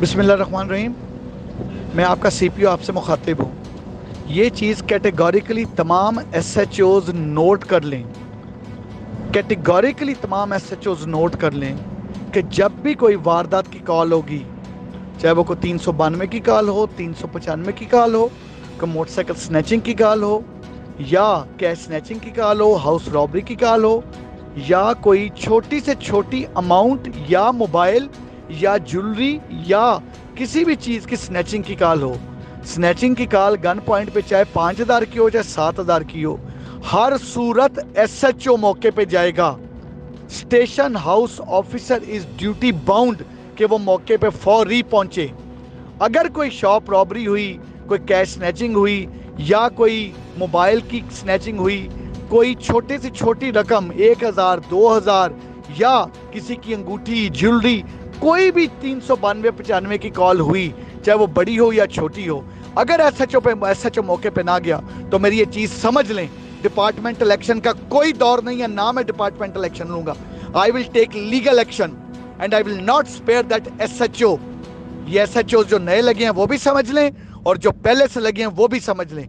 बिस्मिल्लाहिर्रहमानिर्रहीम। मैं आपका सीपीओ आपसे मुखातिब हूँ। ये चीज़ कैटेगोरिकली तमाम एसएचओज नोट कर लें, कैटेगोरिकली तमाम एसएचओज नोट कर लें कि जब भी कोई वारदात की कॉल होगी, चाहे वो कोई 392 की कॉल हो, 395 की कॉल हो, कोई मोटरसाइकिल स्नैचिंग की कॉल हो, या कैश स्नैचिंग की कॉल हो, हाउस रॉबरी की कॉल हो, या कोई छोटी से छोटी अमाउंट या मोबाइल या ज्वेलरी या किसी भी चीज़ की स्नैचिंग की कॉल हो, स्नैचिंग की कॉल गन पॉइंट पे चाहे 5,000 की हो चाहे 7,000 की हो, हर सूरत एसएचओ मौके पे जाएगा। Station house officer is duty bound कि वो मौके पे फौरी पहुंचे। अगर कोई शॉप रॉबरी हुई, कोई कैश स्नैचिंग हुई या कोई मोबाइल की स्नैचिंग हुई, कोई छोटी से छोटी रकम 1,000 2,000 या किसी की अंगूठी ज्वेलरी, कोई भी 392-95 की कॉल हुई, चाहे वो बड़ी हो या छोटी हो, अगर एसएचओ मौके पे ना गया तो मेरी ये चीज़ समझ लें, डिपार्टमेंटल एक्शन का कोई दौर नहीं है, ना मैं डिपार्टमेंटल एक्शन लूंगा। I will take legal action and I will not spare that SHO. ये एसएचओ जो नए लगे हैं वो भी समझ लें और जो पहले से लगे हैं वो भी समझ लें।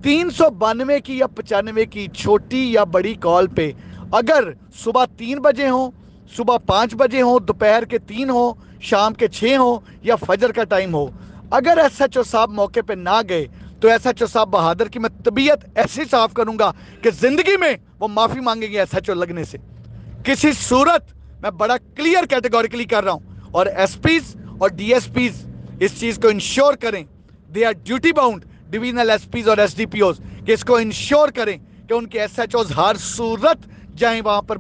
392 की या 95 की छोटी या बड़ी कॉल पे अगर सुबह 3 बजे हो, सुबह 5 बजे हो, दोपहर के 3 हो, शाम के 6 हो या फजर का टाइम हो, अगर एसएचओ साहब मौके पे ना गए तो एसएचओ साहब बहादुर की मैं तबीयत ऐसी साफ करूंगा कि जिंदगी में वो माफी मांगेंगे एसएचओ लगने से किसी सूरत। मैं बड़ा क्लियर कैटेगोरिकली कर रहा हूं और एसपीज और डीएसपीज इस चीज को इंश्योर करें, they are duty bound, divisional SPs और एसडीपीओज, कि इसको इंश्योर करें कि उनके एसएचओज हर सूरत जाएं वहां पर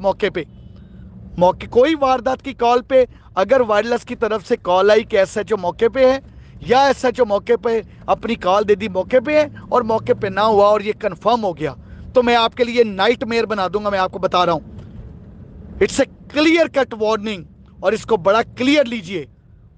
मौके कोई वारदात की कॉल पे अगर वायरलेस की तरफ से कॉल आई कि एसएचओ मौके पे है या एसएचओ मौके पे अपनी कॉल दे दी मौके पे है और मौके पे ना हुआ और ये कंफर्म हो गया, तो मैं आपके लिए नाइटमेयर बना दूंगा। मैं आपको बता रहा हूं, it's a clear cut warning और इसको बड़ा क्लियर लीजिए।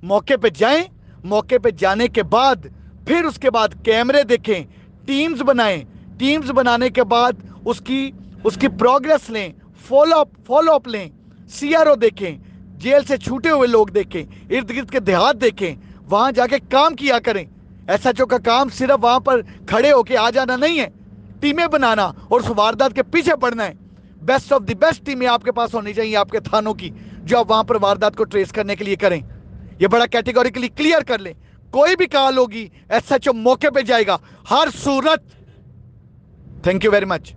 मौके पे जाएं, मौके पे जाने के बाद फिर उसके बाद कैमरे देखें, टीम्स बनाएं, टीम्स बनाने के बाद उसकी प्रोग्रेस लें, फॉलो अप लें, सीआरओ देखें, जेल से छूटे हुए लोग देखें, इर्द गिर्द के देहात देखें, वहां जाके काम किया करें। एसएचओ का काम सिर्फ वहां पर खड़े होके आ जाना नहीं है, टीमें बनाना और उस वारदात के पीछे पड़ना है। बेस्ट ऑफ द बेस्ट टीमें आपके पास होनी चाहिए आपके थानों की, जो आप वहां पर वारदात को ट्रेस करने के लिए करें। ये बड़ा कैटेगोरिकली क्लियर कर लें, कोई भी कॉल होगी एसएचओ मौके पे जाएगा हर सूरत। Thank you very much.